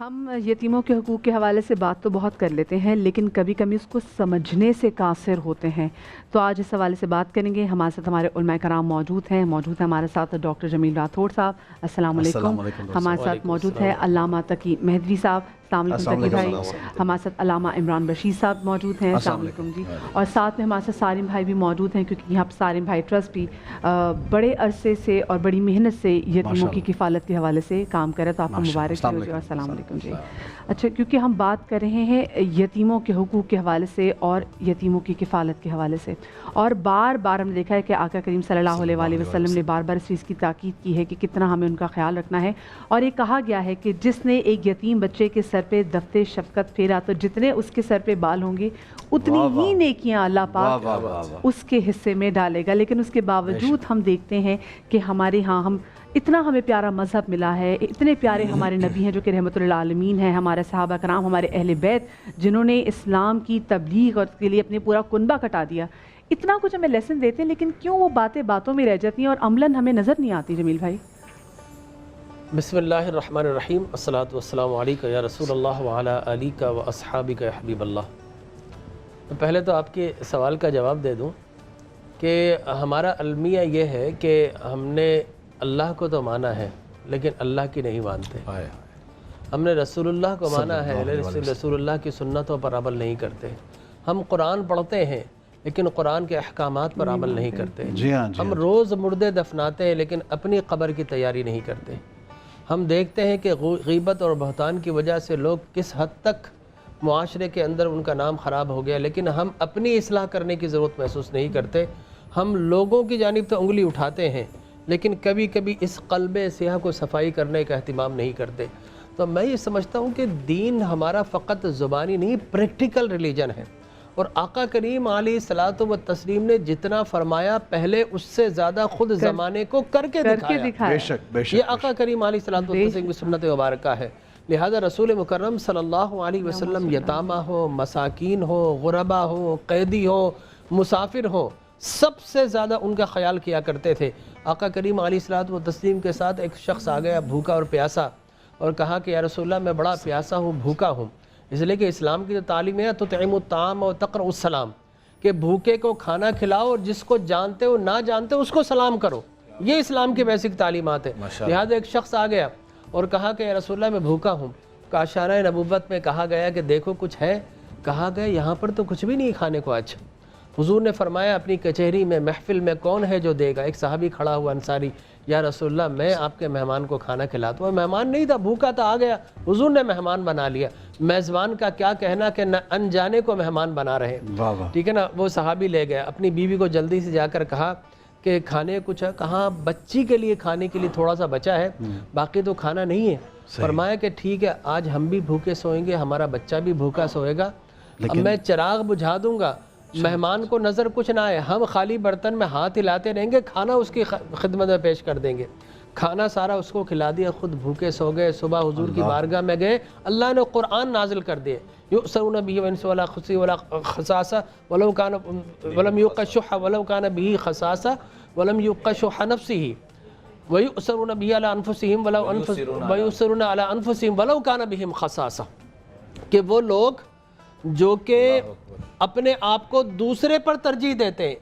ہم یتیموں کے حقوق کے حوالے سے بات تو بہت کر لیتے ہیں، لیکن کبھی کبھی اس کو سمجھنے سے قاصر ہوتے ہیں۔ تو آج اس حوالے سے بات کریں گے۔ ہمارے ساتھ ہمارے علماء کرام موجود ہیں ہمارے ساتھ ڈاکٹر جمیل راتھوڑ صاحب، السلام علیکم۔ ہمارے ساتھ موجود ہے علامہ تقی مہدوی صاحب، السلام علیکم تقی بھائی۔ ہمارے ساتھ علامہ عمران بشیر صاحب موجود ہیں، السلام علیکم جی۔ اور ساتھ میں ہمارے ساتھ سالم بھائی بھی موجود ہیں، کیونکہ یہاں سالم بھائی ٹرسٹ بھی بڑے عرصے سے اور بڑی محنت سے یتیموں کی کفالت کے حوالے سے کام کرے، تو آپ کو مبارک ہو جی، اور السلام علیکم جی۔ اچھا، کیونکہ ہم بات کر رہے ہیں یتیموں کے حقوق کے حوالے سے اور یتیموں کی کفالت کے حوالے سے، اور بار بار ہم نے دیکھا ہے کہ آقا کریم صلی اللہ علیہ وآلہ وسلم نے بار بار اس چیز کی تاکید کی ہے کہ کتنا ہمیں ان کا خیال رکھنا ہے، اور یہ کہا گیا ہے کہ جس نے ایک یتیم بچے کے سر پہ دفتر شفقت پھیرا تو جتنے اس کے سر پہ بال ہوں گے اتنی ہی نیکیاں اللہ پاک اس کے حصے میں ڈالے گا۔ لیکن اس کے باوجود ہم دیکھتے ہیں کہ ہمارے ہاں اتنا ہمیں پیارا مذہب ملا ہے، اتنے پیارے ہمارے نبی ہیں جو کہ رحمت للعالمین ہیں، ہمارے صحابہ کرام، ہمارے اہل بیت جنہوں نے اسلام کی تبلیغ اور کے لیے اپنے پورا کنبہ کٹا دیا، اتنا کچھ ہمیں لیسن دیتے ہیں، لیکن کیوں وہ باتیں باتوں میں رہ جاتی ہیں اور عملاً ہمیں نظر نہیں آتی؟ جمیل بھائی بسم اللہ الرحمن الرحیم، الصلاۃ والسلام علیکہ یا رسول اللہ وعلی آلک و اصحابک یا حبیب اللہ۔ پہلے تو آپ کے سوال کا جواب دے دوں کہ ہمارا المیہ یہ ہے کہ ہم نے اللہ کو تو مانا ہے لیکن اللہ کی نہیں مانتے، ہم نے رسول اللہ کو مانا ہے لیکن رسول اللہ کی سنتوں پر عمل نہیں کرتے، ہم قرآن پڑھتے ہیں لیکن قرآن کے احکامات پر عمل نہیں کرتے، ہم روز مردے دفناتے ہیں لیکن اپنی قبر کی تیاری نہیں کرتے، ہم دیکھتے ہیں کہ غیبت اور بہتان کی وجہ سے لوگ کس حد تک معاشرے کے اندر ان کا نام خراب ہو گیا، لیکن ہم اپنی اصلاح کرنے کی ضرورت محسوس نہیں کرتے، ہم لوگوں کی جانب تو انگلی اٹھاتے ہیں لیکن کبھی کبھی اس قلب سیاہ کو صفائی کرنے کا اہتمام نہیں کرتے۔ تو میں یہ سمجھتا ہوں کہ دین ہمارا فقط زبانی نہیں، پریکٹیکل ریلیجن ہے، اور آقا کریم علیہ الصلوۃ والتسلیم نے جتنا فرمایا پہلے اس سے زیادہ خود زمانے کو کر کے دکھایا۔ بے شک بے شک یہ آقا کریم علیہ الصلوۃ والتسلیم کی سنت مبارکہ ہے، لہذا رسول مکرم صلی اللہ علیہ وسلم یتامہ ہو، مساکین ہو، غربا ہو، قیدی ہو، مسافر ہو، سب سے زیادہ ان کا خیال کیا کرتے تھے۔ آقا کریم علیہ الصلوۃ والتسلیم کے ساتھ ایک شخص آ گیا بھوکا اور پیاسا، اور کہا کہ یا رسول اللہ میں بڑا پیاسا ہوں، بھوکا ہوں، اس لیے کہ اسلام کی جو تعلیم ہے تو تطعم الطعام و تقرأ السلام، کہ بھوکے کو کھانا کھلاؤ اور جس کو جانتے ہو نہ جانتے ہو اس کو سلام کرو، یہ اسلام کی بیسک تعلیمات ہے۔ لہذا ایک شخص آ گیا اور کہا کہ یا رسول اللہ میں بھوکا ہوں، کاشانہ نبوت میں کہا گیا کہ دیکھو کچھ ہے، کہا گیا یہاں پر تو کچھ بھی نہیں کھانے کو آج۔ حضور نے فرمایا اپنی کچہری میں محفل میں کون ہے جو دے گا؟ ایک صحابی کھڑا ہوا انصاری، یا رسول اللہ میں آپ کے مہمان کو کھانا کھلاتا ہوں۔ مہمان نہیں تھا، بھوکا تھا، آ گیا، حضور نے مہمان بنا لیا۔ میزبان کا کیا کہنا کہ نہ انجانے کو مہمان بنا رہے، ٹھیک ہے نا۔ وہ صحابی لے گیا، اپنی بیوی کو جلدی سے جا کر کہا کہ کھانے کچھ ہے، کہاں بچی کے لیے کھانے کے لیے تھوڑا سا بچا ہے، باقی تو کھانا نہیں ہے۔ فرمایا کہ ٹھیک ہے، آج ہم بھی بھوکے سوئیں گے، ہمارا بچہ بھی بھوکا سوئے گا، اب میں چراغ بجھا دوں گا، مہمان کو نظر کچھ نہ آئے، ہم خالی برتن میں ہاتھ ہلاتے رہیں گے، کھانا اس کی خدمت میں پیش کر دیں گے۔ کھانا سارا اس کو کھلا دیا، خود بھوکے سو گئے۔ صبح حضور کی بارگاہ میں گئے، اللہ نے قرآن نازل کر دیے، یؤسرون بہ وانس ولا خصی ولا خصاصہ ولو کان ولم یوق الشح ولو کان به خصاصہ ولم یوق شح نفسه ویؤسرون بہ علی انفسهم ویؤسرون علی انفسهم ولو کان بهم خصاصہ، کہ وہ لوگ جو کہ اپنے آپ کو دوسرے پر ترجیح دیتے ہیں،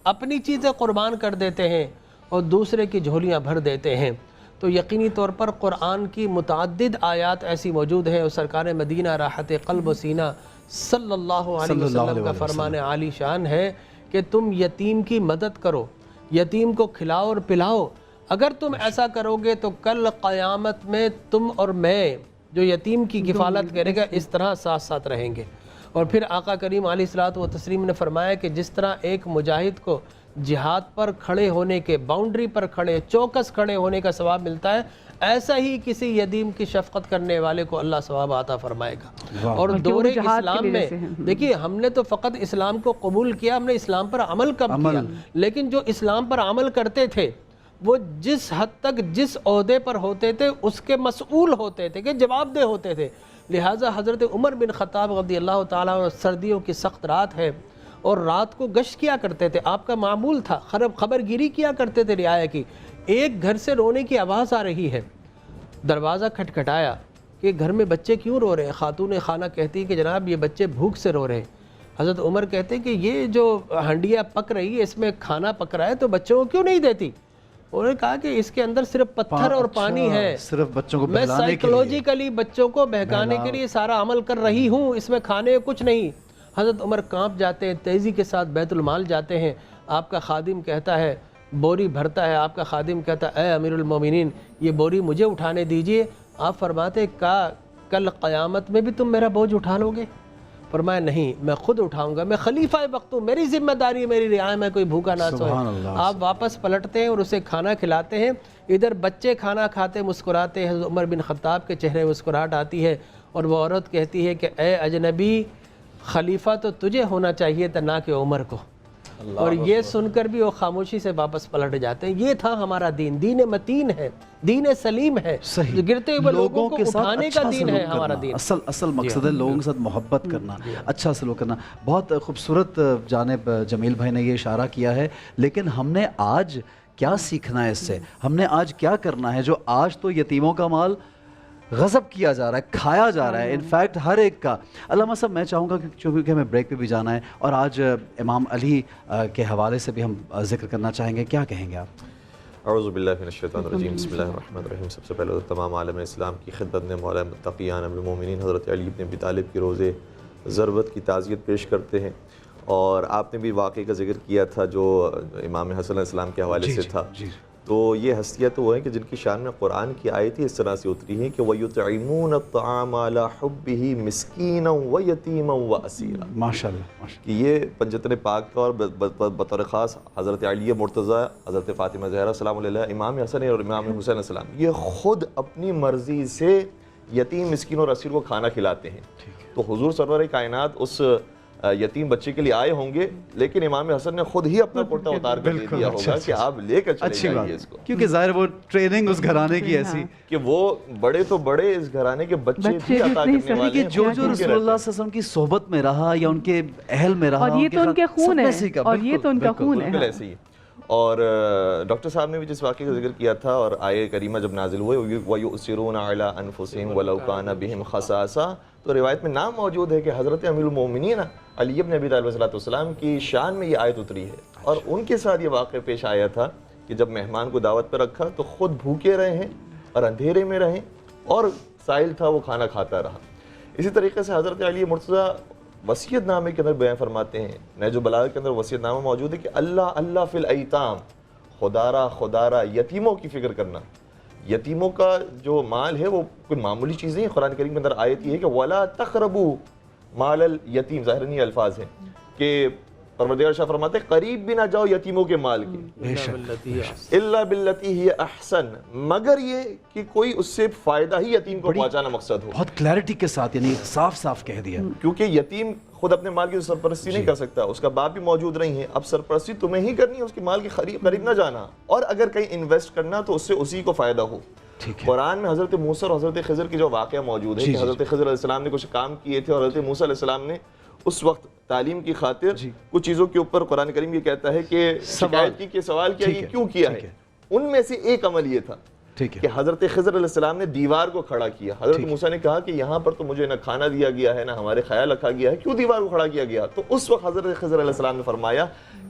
اپنی چیزیں قربان کر دیتے ہیں اور دوسرے کی جھولیاں بھر دیتے ہیں، تو یقینی طور پر قرآن کی متعدد آیات ایسی موجود ہیں، اور سرکار مدینہ راحت قلب و سینہ صلی اللہ علیہ وسلم کا فرمان عالی شان ہے کہ تم یتیم کی مدد کرو، یتیم کو کھلاؤ اور پلاؤ۔ اگر تم ایسا کرو گے تو کل قیامت میں تم اور میں جو یتیم کی کفالت کرے گا اس طرح ساتھ ساتھ رہیں گے۔ اور پھر آقا کریم علیہ الصلوۃ والتسلیم نے فرمایا کہ جس طرح ایک مجاہد کو جہاد پر کھڑے ہونے کے، باؤنڈری پر کھڑے چوکس کھڑے ہونے کا ثواب ملتا ہے، ایسا ہی کسی یتیم کی شفقت کرنے والے کو اللہ ثواب عطا فرمائے گا۔ اور دور اسلام میں دیکھیے، ہم نے تو فقط اسلام کو قبول کیا، ہم نے اسلام پر عمل کب کیا؟ لیکن جو اسلام پر عمل کرتے تھے وہ جس حد تک جس عہدے پر ہوتے تھے اس کے مسئول ہوتے تھے، کہ جواب دہ ہوتے تھے۔ لہٰذا حضرت عمر بن خطاب رضی اللہ تعالیٰ عنہ، سردیوں کی سخت رات ہے اور رات کو گشت کیا کرتے تھے، آپ کا معمول تھا، خبر گیری کیا کرتے تھے رعایا کی۔ ایک گھر سے رونے کی آواز آ رہی ہے، دروازہ کھٹکھٹایا، کہ گھر میں بچے کیوں رو رہے ہیں؟ خاتون خانہ کہتی ہے کہ جناب یہ بچے بھوک سے رو رہے ہیں۔ حضرت عمر کہتے ہیں کہ یہ جو ہنڈیا پک رہی ہے اس میں کھانا پک رہا ہے تو بچوں کو کیوں نہیں دیتی؟ انہوں نے کہا کہ اس کے اندر صرف پتھر اور پانی ہے، صرف بچوں کو میں بہلانے کے لیے، سائیکولوجیکلی بچوں کو بہکانے کے لیے سارا عمل کر رہی ہوں، اس میں کھانے کچھ نہیں۔ حضرت عمر کانپ جاتے ہیں، تیزی کے ساتھ بیت المال جاتے ہیں۔ آپ کا خادم کہتا ہے، بوری بھرتا ہے، آپ کا خادم کہتا ہے اے امیر المومنین یہ بوری مجھے اٹھانے دیجئے۔ آپ فرماتے کل قیامت میں بھی تم میرا بوجھ اٹھا لو گے؟ فرمایا نہیں، میں خود اٹھاؤں گا، میں خلیفہ وقت ہوں، میری ذمہ داری ہے، میری رعایا میں کوئی بھوکا نہ سوئے۔ آپ واپس پلٹتے ہیں اور اسے کھانا کھلاتے ہیں۔ ادھر بچے کھانا کھاتے مسکراتے ہیں، حضرت عمر بن خطاب کے چہرے مسکراہٹ آتی ہے اور وہ عورت کہتی ہے کہ اے اجنبی، خلیفہ تو تجھے ہونا چاہیے تھا نہ کہ عمر کو۔ اور یہ سن کر بھی وہ خاموشی سے واپس پلٹ جاتے ہیں۔ یہ تھا ہمارا دین، دین متین ہے، دین سلیم ہے، گرتے ہوئے لوگوں کو اٹھانے کا دین ہے ہمارا دین۔ اصل مقصد ہے لوگوں کے ساتھ محبت کرنا، اچھا سلوک کرنا۔ بہت خوبصورت جانب جمیل بھائی نے یہ اشارہ کیا ہے، لیکن ہم نے آج کیا سیکھنا ہے اس سے؟ ہم نے آج کیا کرنا ہے؟ جو آج تو یتیموں کا مال غصب کیا جا رہا ہے، کھایا جا رہا ہے، انفیکٹ ہر ایک کا۔ علامہ صاحب میں چاہوں گا چونکہ ہمیں بریک پہ بھی جانا ہے اور آج امام علی کے حوالے سے بھی ہم ذکر کرنا چاہیں گے، کیا کہیں گے آپ؟ اعوذ باللہ من الشیطان الرجیم، بسم اللہ الرحمن الرحیم۔ سب سے پہلے تو تمام عالم اسلام کی خدمت میں مولا متقیان امیر المومنین حضرت علی بن ابی طالب کی روزے ضربت کی تعزیت پیش کرتے ہیں۔ اور آپ نے بھی واقعے کا ذکر کیا تھا جو امام حسن علیہ السلام کے حوالے سے تھا، تو یہ ہستیاں تو وہ ہیں کہ جن کی شان میں قرآن کی آیت ہی اس طرح سے اتری ہیں کہ وَيُطْعِمُونَ الطَّعَامَ عَلَىٰ حُبِّهِ مِسْكِينًا وَيَتِيمًا وَأَسِيرًا۔ ماشاءاللہ کہ یہ پنجتن پاک کا اور بطور خاص حضرت علی مرتضیٰ، حضرت فاطمہ زہرا سلام علیہ، امام حسن اور امام حسین علیہ السلام، یہ خود اپنی مرضی سے یتیم مسکین اور اسیر کو کھانا کھلاتے ہیں۔ تو حضور سرور کائنات اس یتیم بچے کے لیے آئے ہوں گے، لیکن امام حسن نے خود ہی اپنا کرتا اتار کر دے دیا ہوگا کہ آپ لے کر چلے جائیے اس کو، کیونکہ ظاہر وہ ٹریننگ اس گھرانے کی ایسی کہ وہ بڑے تو بڑے اس گھرانے کے بچے بھی عطا کرنے والے ہیں۔ جو جو رسول اللہ صلی اللہ علیہ وسلم کی صحبت میں رہا یا ان کے اہل میں رہا، اور یہ تو ان کے خون ہے، اور یہ تو ان کا خون ہے۔ بالکل ایسے ہی۔ اور ڈاکٹر صاحب نے بھی جس واقعے کا ذکر کیا تھا اور آیہ کریمہ جب نازل ہوئے وَيُؤْثِرُونَ عَلَىٰ أَنفُسِهِمْ وَلَوْ كَانَ بِهِمْ خَصَاصَةٌ، تو روایت میں نام موجود ہے کہ حضرت امیر المومنین علی بن ابی طالب علیہ السلام کی شان میں یہ آیت اتری ہے، اور ان کے ساتھ یہ واقعہ پیش آیا تھا کہ جب مہمان کو دعوت پہ رکھا تو خود بھوکے رہے ہیں اور اندھیرے میں رہیں، اور سائل تھا وہ کھانا کھاتا رہا۔ اسی طریقے سے حضرت علی مرتضیٰ وصیت نامے کے اندر بیان فرماتے ہیں، نہج البلاغہ کے اندر وصیت نامہ موجود ہے کہ اللہ اللہ فی الایتام، خدارا یتیموں کی فکر کرنا۔ یتیموں کا جو مال ہے وہ کوئی معمولی چیز نہیں ہے، قرآن کریم کے اندر آیت یہ ہے کہ وَلَا تَقْرَبُوا مال الیتیم، ظاہراً یہ الفاظ ہیں کہ پروردگار شاہ فرماتے ہیں قریب بھی نہ جاؤ یتیموں کے مال کے، الا باللتی ہی احسن، مگر یہ کہ کوئی اس سے فائدہ ہی یتیم کو پہنچانا مقصد ہو۔ بہت کلیئرٹی کے ساتھ، یعنی صاف صاف کہہ دیا، کیونکہ یتیم خود اپنے مال کی سرپرستی نہیں کر سکتا، اس کا باپ بھی موجود نہیں ہے، اب سرپرستی تمہیں ہی کرنی ہے، اس کے مال کے قریب نہ جانا، اور اگر کہیں انویسٹ کرنا تو اس سے اسی کو فائدہ ہو۔ قرآن میں حضرت موسیٰ اور حضرت خضر کی جو واقعہ موجود ہے کہ حضرت خضر علیہ السلام نے کچھ کام کیے تھے اور حضرت موسیٰ علیہ السلام نے اس وقت تعلیم کی خاطر کچھ چیزوں کے اوپر قرآن کریم یہ کہتا ہے کہ شکایت کی کہ سوال کیا یہ کیوں کیا ہے، ان میں سے ایک عمل یہ تھا کہ حضرت خضر علیہ السلام نے دیوار کو کھڑا کیا۔ حضرت موسیٰ نے کہا کہ یہاں پر تو مجھے نہ کھانا دیا گیا ہے نہ ہمارے خیال رکھا گیا ہے، کیوں دیوار کو کھڑا کیا گیا؟ تو اس وقت حضرت خضر علیہ السلام نے فرمایا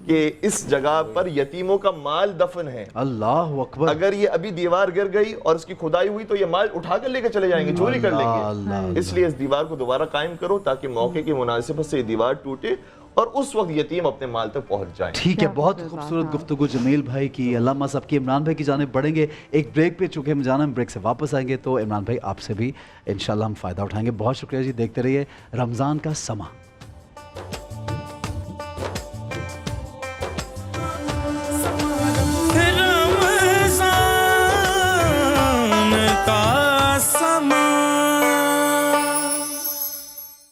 کہ اس جگہ پر یتیموں کا مال دفن ہے، اللہ اکبر، اگر یہ ابھی دیوار گر گئی اور اس کی کھدائی ہوئی تو یہ مال اٹھا کر لے کے چلے جائیں گے، چوری کر لیں گے، اس لیے اس دیوار کو دوبارہ قائم کرو تاکہ موقع کی مناسبت سے یہ دیوار ٹوٹے اور اس وقت یتیم اپنے مال تک پہنچ جائیں۔ ٹھیک ہے، بہت خوبصورت گفتگو جمیل بھائی کی۔ علامہ صاحب کی عمران بھائی کی جانب بڑھیں گے، ایک بریک پہ، چونکہ ہم جانا ہے، بریک سے واپس آئیں گے تو عمران بھائی آپ سے بھی انشاءاللہ ہم فائدہ اٹھائیں گے۔ بہت شکریہ جی، دیکھتے رہیے رمضان کا سما۔